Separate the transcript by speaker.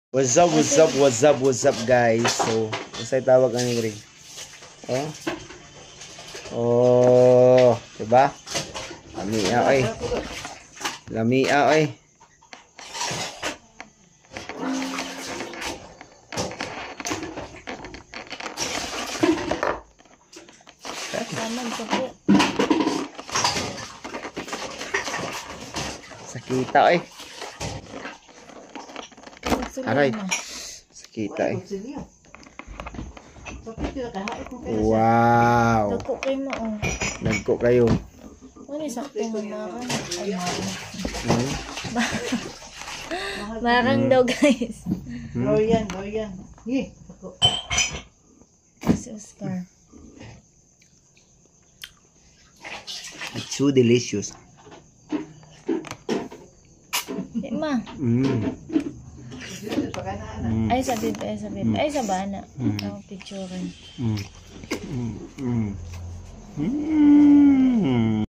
Speaker 1: What's up guys? So, usay tawag ang ring. Oh. Oh, diba? Lamia oy. Lamia oy.
Speaker 2: Saman ko po.
Speaker 1: Sakita oy. Aray. Sakita eh. Wow.
Speaker 2: Nagko kayo mo oh.
Speaker 1: Nagko kayo.
Speaker 2: Ano sakto nga marang? Ay marang daw guys.
Speaker 3: Dorian.
Speaker 2: Si Oscar.
Speaker 1: It's so delicious.
Speaker 2: Ma. Ay sabid. Ay sabana. Ang picture.